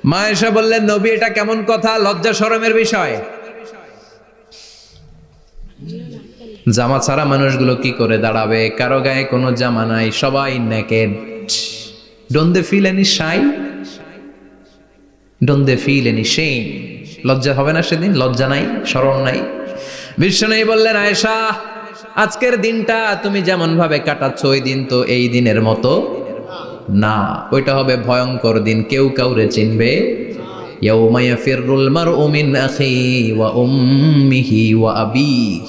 মা আয়েশা বললেন, নবী এটা কেমন কথা, লজ্জা শরমের বিষয়। জামা ছাড়া মানুষগুলো কি করে দাঁড়াবে? কারো গায়ে কোনো জামা নাই, সবাই naked. Don't they feel any shy? Don't they feel any shame? লজ্জা হবে না সেদিন? লজ্জা নাই, শরম নাই? বিশ্বনবী বললেন, আয়েশা আজকের দিনটা তুমি যেমন ভাবে কাটাচ্ছ ওই দিন তো এই দিনের মতো না, ওইটা হবে ভয়ঙ্কর দিন, কেউ কাউরে চিনবে। ইয়াউমা ইয়াফিরুল মারউ মিন আখিহি ওয়া উম্মিহি ওয়া আবিহি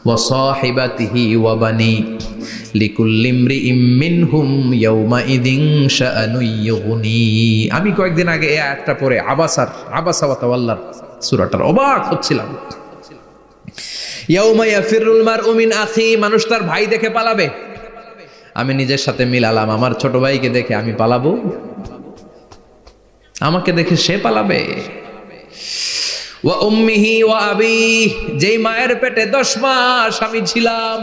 ওয়া সাহিবাতিহি ওয়া বানি লিকুল্লি ইমরিইম মিনহুম ইয়াউমাইযিন শাআনুন ইউগনি। আমি কয়েকদিন আগে এই আয়াতটা পড়ে আবাসা ওয়া তাওয়াল্লার সূরাটার অবাক হচ্ছিলাম। ইয়াউমা ইয়াফিরুল মারউ মিন আখি, মানুষ তার ভাই দেখে পালাবে। আমি নিজের সাথে মিলালাম, আমার ছোট ভাইকে দেখে আমি পালাবো? আমাকে দেখে সে পালাবে? ওয়া উম্মিহি ওয়া আবি, যেই মায়ের পেটে 10 মাস আমি ছিলাম,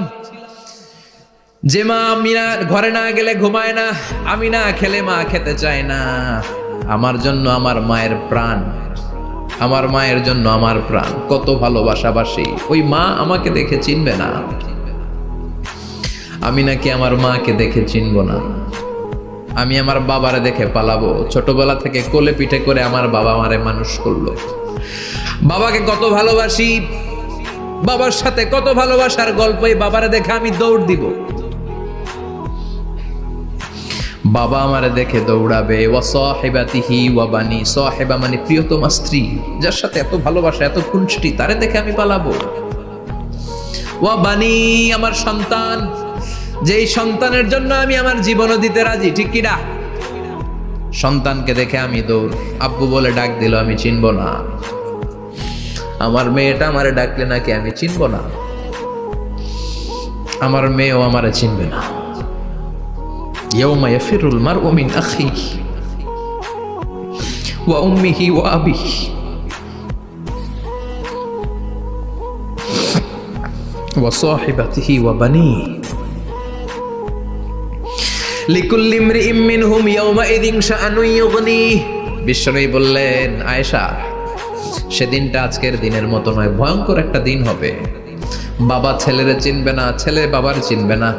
যে মা আমি না ঘরে না গেলে ঘুমায় না, আমি না খেলে মা খেতে চায় না, আমার জন্য আমার মায়ের প্রাণ, আমার মায়ের জন্য আমার প্রাণ, কত ভালোবাসাবাসী। ওই মা আমাকে দেখে চিনবে না, আমি নাকি আমার মাকে দেখে চিনব না। আমি আমার বাবারে দেখে পালাবো। ছোটবেলা থেকে কোলে পিঠে করে আমার বাবা আমারে মানুষ করলো, বাবাকে কত ভালোবাসি, বাবার সাথে কত ভালোবাসার গল্প, এই বাবারে দেখে আমি দৌড় দিব, বাবা আমারে দেখে দৌড়াবে। ওয়া সাহিবাতিহি ওয়া বানি, সাহিবা মানে প্রিয়তমা স্ত্রী, যার সাথে এত ভালোবাসা এত খুনসুটি, তারে দেখে আমি পালাবো। ওয়া বানি, আমার সন্তান, যেই সন্তানের জন্য আমি আমার জীবনও দিতে রাজি, ঠিক কিনা? সন্তানকে দেখে আমি দৌড়। আব্বু বলে ডাক দিল, আমি চিনব না। আমার মেয়েটা আমারে ডাকলে নাকি আমি চিনব না, আমার মেয়েও আমারে চিনবে না। ইয়াউমা ইয়াফিরুল মারউ মিন আখিহি ওয়া উম্মিহি ওয়া আবিহি ওয়া সাহিবাতিহি ওয়া বানিহি লিকুল্লি ইমরিইম মিনহুম ইয়াউমাইযিন শাআনুন ইউগনি। বিশ্বনবী বললেন, আয়েশা সেদিনটা আজকের দিনের মতো নয়, ভয়ঙ্কর একটা দিন হবে। বাবা ছেলেরে চিনবে না, ছেলে বাবার চিনবে না,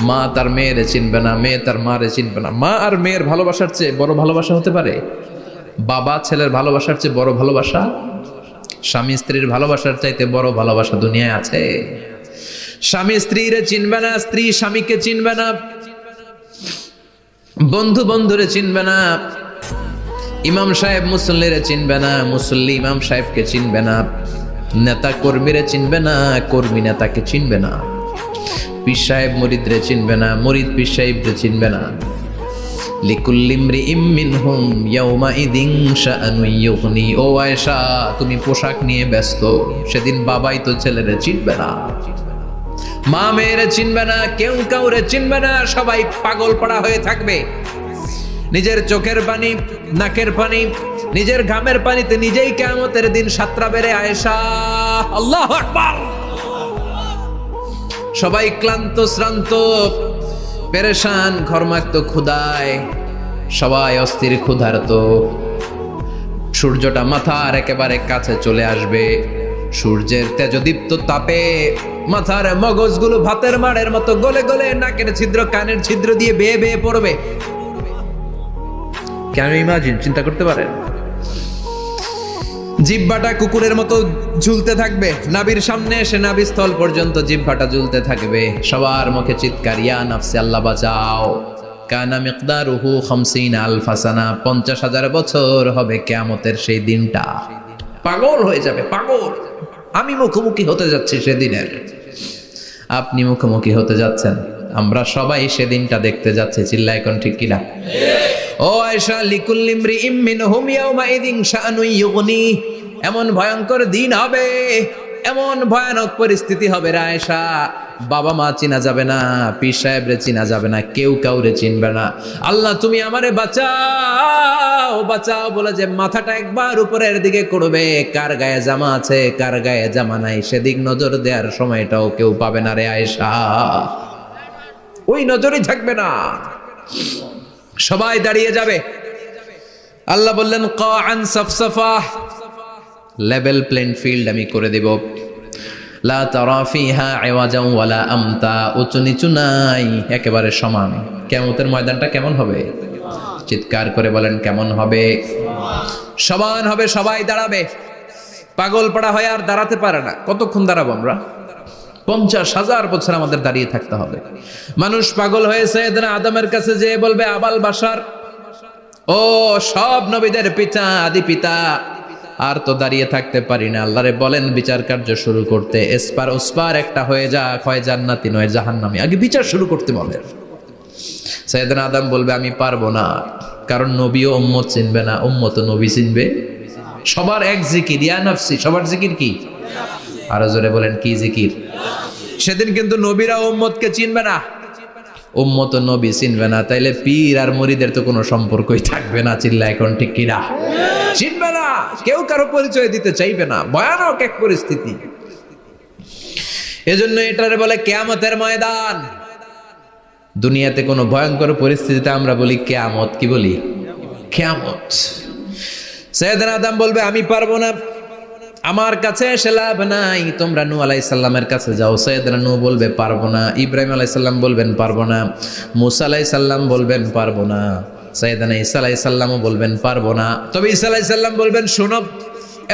মা তার মেয়েরে চিনবে না, মেয়ে তার মারে চিনবে না। মা আর মেয়ের ভালোবাসার চেয়ে বড় ভালোবাসা হতে পারে? বাবা ছেলের ভালোবাসার চেয়ে বড় ভালোবাসা? স্বামী স্ত্রীর ভালোবাসার চাইতে বড় ভালোবাসা দুনিয়ায় আছে? স্বামী স্ত্রীরে চিনবে না, স্ত্রী স্বামীকে চিনবে না, বন্ধু বন্ধুরে চিনবে না, ইমাম সাহেব মুসল্লিরে চিনবে না, মুসল্লি ইমাম সাহেবকে চিনবে না, নেতা কর্মীরে চিনবে না, কর্মী নেতাকে চিনবে না, পীর সাহেব মুরিদরে চিনবে না, মুরিদ পীর সাহেবরে চিনবে না। লিকুল্লি ইমরিইম মিনহুম ইয়াউমাইযিন শাআনুন ইউগনি। ও আয়েশা, তুমি পোশাক নিয়ে ব্যস্ত, সেদিন বাবাই তো ছেলেরে চিনবে না, মা মেয়েরে চিনবে না, কেউ কাউরে চিনবে না, সবাই পাগল পাড়া হয়ে থাকবে। নিজের চোখের পানি, নাকের পানি, নিজের ঘামের পানিতে নিজেই কিয়ামতের দিন সাতরা বেড়ে। আয়েশা, আল্লাহু আকবার। সবাই ক্লান্ত শ্রান্ত পেরেশান, ঘর্মাক্ত ক্ষুধায়, সবাই অস্থির ক্ষুধার্ত। সূর্যটা মাথার একেবারে কাছে চলে আসবে, সূর্যের তেজদীপ্ত তাপে মাথার মগজগুলো ভাতের মাড়ের মতো গলে গলে নাকের ছিদ্র কানের ছিদ্র দিয়ে বেয়ে বেয়ে পড়বে। কেন ইমাজিন, চিন্তা করতে পারেন? জিহ্বাটা কুকুরের মতো ঝুলতে থাকবে, নাভির সামনে এসে নাভিস্থল পর্যন্ত জিহ্বাটা ঝুলতে থাকবে। সবার মুখে চিৎকার, ইয়া নাফসি আল্লাহ বাঁচাও। কানা মিকদারুহু 50 আলফা সানা, 50,000 বছর হবে কিয়ামতের সেই দিনটা। পাগল হয়ে যাবে, পাগল। আমি মুখোমুখি হতে যাচ্ছি সেদিনের, আপনি মুখোমুখি হতে যাচ্ছেন, আমরা সবাই সেদিনটা দেখতে যাচ্ছি। চিল্লায় কোন ঠিক কিনা? ও আয়েশা, লিকুল্লি ইমরিইম মিনহুম ইয়াউমাইযিন শাআনুন ইউগনি। এমন ভয়ঙ্কর দিন হবে, এমন ভয়ানক পরিস্থিতি হবে রে আয়েশা, বাবা মা চিনা যাবে না, পীর সাহেবরে চিনা যাবে না, কেউ কাউরে চিনবে না। আল্লাহ তুমি আমারে বাঁচাও বাঁচাও বলে যে মাথাটা একবার উপরের দিকে করবে, কার গায়ে জামা আছে কার গায়ে জামা নাই সেদিক নজর দেওয়ার সময়টাও কেউ পাবে না রে আয়েশা, ওই নজরই থাকবে না। সবাই দাঁড়িয়ে যাবে, আল্লাহ বললেন কাআন সাফসাফা, লেভেল প্লেন ফিল্ড আমি করে দেব। লা তারা ফিহা ইওয়াজান ওয়ালা আমতা, উঁচু নিচু নাই, একেবারে সমান। কিয়ামতের ময়দানটা কেমন হবে? চিৎকার করে বলেন কেমন হবে? সমান হবে, সবাই দাঁড়াবে। পাগল পাড়া হয়ে আর দাঁড়াতে পারে না। কতক্ষণ দাঁড়াবো আমরা? 50,000 বছর আমাদের দাঁড়িয়ে থাকতে হবে। মানুষ পাগল হয়েছে সাইয়েদনা আদমের কাছে যেয়ে বলবে আবাল বাশার, ও সব নবীদের পিতা, আদি পিতা, আর তো দাঁড়িয়ে থাকতে পারি না। আল্লাহরে বলেন বিচার কার্য শুরু করতে। এসপার ওসপার একটা হয়ে যা, হয় জান্নাতি নয় জাহান্নামী, আগে বিচার শুরু করতে বলেন। সাইয়েদনা আদম বলবে আমি পারবো না, কারণ নবীও উম্মত চিনবে না, উম্মত নবী চিনবে। সবার এক জিকির, ইয়া নাফসি। সবার জিকির কি? আরো জোরে বলেন কি জিকির? সেদিন কিন্তু নবীরা উম্মতকে চিনবে না, উম্মত নবী চিনবে না। তাইলে পীর আর মুরিদের তো কোনো সম্পর্কই থাকবে না। চিল্লা এখন ঠিক কিনা? চিনবে না, কেউ কারো পরিচয় দিতে চাইবে না। ভয়ানক এক পরিস্থিতি। এজন্য এটারে বলে কিয়ামতের ময়দান। দুনিয়াতে কোনো ভয়ঙ্কর পরিস্থিতিতে আমরা বলি কিয়ামত। কি বলি? কিয়ামত। সাইয়েদনা আদম বলবে আমি পারবো না, আমার কাছে এসে লাভ নাই, তোমরা নূহ আলাইহিস সালামের কাছে যাও। সাইয়েদনা নূহ বলবে পারবো না, ইব্রাহিম আলাইহিস সালাম বলবেন পারবো না, মূসা আলাইহিস সালাম বলবেন পারবো না, সাইয়েদনা ঈসা আলাইহিস সালামও বলবেন পারবো না। তবে ঈসা আলাইহিস সালাম বলবেন শোনো,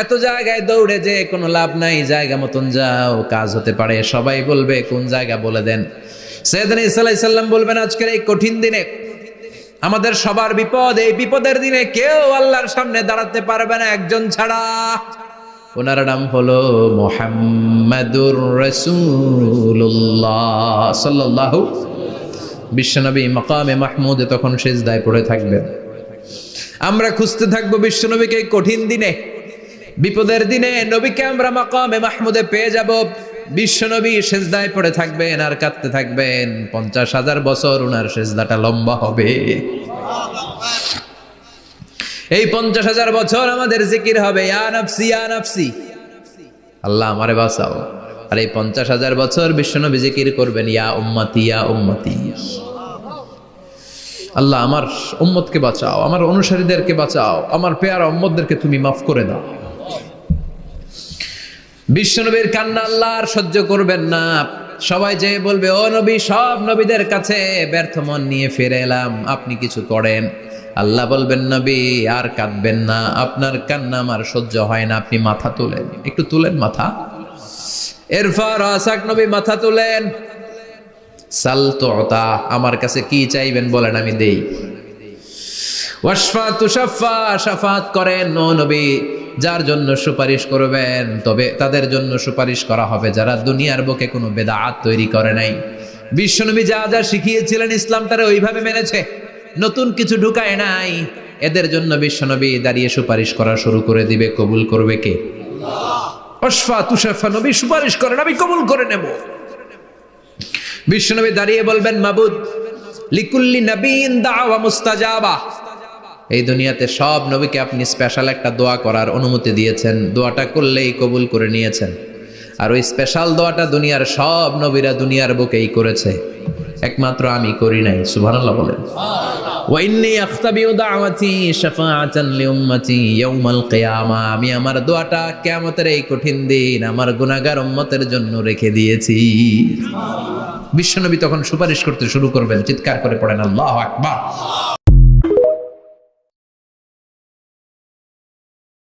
এত জায়গায় দৌড়ে যে কোনো লাভ নাই, জায়গা মতন যাও, কাজ হতে পারে। সবাই বলবে কোন জায়গা বলে দেন। সাইয়েদনা ঈসা আলাইহিস সালাম বলবেন আজকের এই কঠিন দিনে আমাদের সবার বিপদ, এই বিপদের দিনে কেউ আল্লাহর সামনে দাঁড়াতে পারবে না একজন ছাড়া। ওনার নাম হলো মুহাম্মাদুর রাসূলুল্লাহ সাল্লাল্লাহু। বিশ্বনবী মাকামে মাহমুদে তখন সিজদায় পড়ে থাকবেন। আমরা খুঁজতে থাকবো বিশ্বনবীকে এই কঠিন দিনে, বিপদের দিনে। নবীকে আমরা মাকামে মাহমুদে পেয়ে যাব। বিশ্বনবী সিজদায় পড়ে থাকবেন আর কাঁদতে থাকবেন। 50,000 বছর ওনার সিজদাটা লম্বা হবে। এই 50,000 বছর আমাদের জিকির হবে ইয়া নাফসি ইয়া নাফসি, আল্লাহ আমারে বাঁচাও। আর এই 50,000 বছর বিশ্বনবী জিকির করবেন ইয়া উম্মতি ইয়া উম্মতি, আল্লাহ আমার উম্মতকে বাঁচাও, আমার অনুসারীদেরকে বাঁচাও, আমার পেয়ারা উম্মতদেরকে তুমি মাফ করে দাও। বিশ্বনবীর কান্না আল্লাহ আর সহ্য করবেন না। সবাই যে বলবে ও নবী, সব নবীদের কাছে ব্যর্থ মন নিয়ে ফিরে এলাম, আপনি কিছু করেন। আল্লাহ বলবেন নবী আর কাঁদবেন না, আপনার কান্না আমার সহ্য হয় না, আপনি মাথা তুলেন, একটু তুলেন মাথা। এরপর আসাক নবী মাথা তুলেন। সাল তুতা, আমার কাছে কি চাইবেন বলেন আমি দেই। ওয়াশফা তুশাফা, শাফাত করেন ও নবী, যার জন্য সুপারিশ করবেন তবে তাদের জন্য সুপারিশ করা হবে যারা দুনিয়ার বুকে কোনো বেদাত তৈরি করে নাই। বিশ্বনবী যা যা শিখিয়েছিলেন ইসলামটারে ওইভাবে মেনেছে, নতুন কিছু ঢুকায় নাই। এদের জন্য বিশ্বনবী দাঁড়িয়ে সুপারিশ করা শুরু করে দিবে। কবুল করবে কে? ওয়াশফা তুশাফা, নবী সুপারিশ করেন, আমি কবুল করে নেব। বিশ্বনবী দাঁড়িয়ে বলবেন মাবুদ লিকুল্লি নবীন দাওয়া মুস্তাজাবা, এই দুনিয়াতে সব নবীকে আপনি স্পেশাল একটা দোয়া করার অনুমতি দিয়েছেন, দোয়াটা করলেই কবুল করে নিয়েছেন। আর ওই স্পেশাল দোয়াটা দুনিয়ার সব নবীরা দুনিয়ার বুকেই করেছে, একমাত্র আমি করি নাই। সুবহানাল্লাহ বলেন। ওয়া ইন্নী আখতাবিউ দাওয়াতি শাফাআতান লিউম্মতি ইয়াউমাল কিয়ামা, আমি আমার দোয়াটা কিয়ামতের এই কঠিন দিন আমার গুনাহগার উম্মতের জন্য রেখে দিয়েছি। বিশ্বনবী তখন সুপারিশ করতে শুরু করবেন। চিৎকার করে পড়েন আল্লাহু আকবার।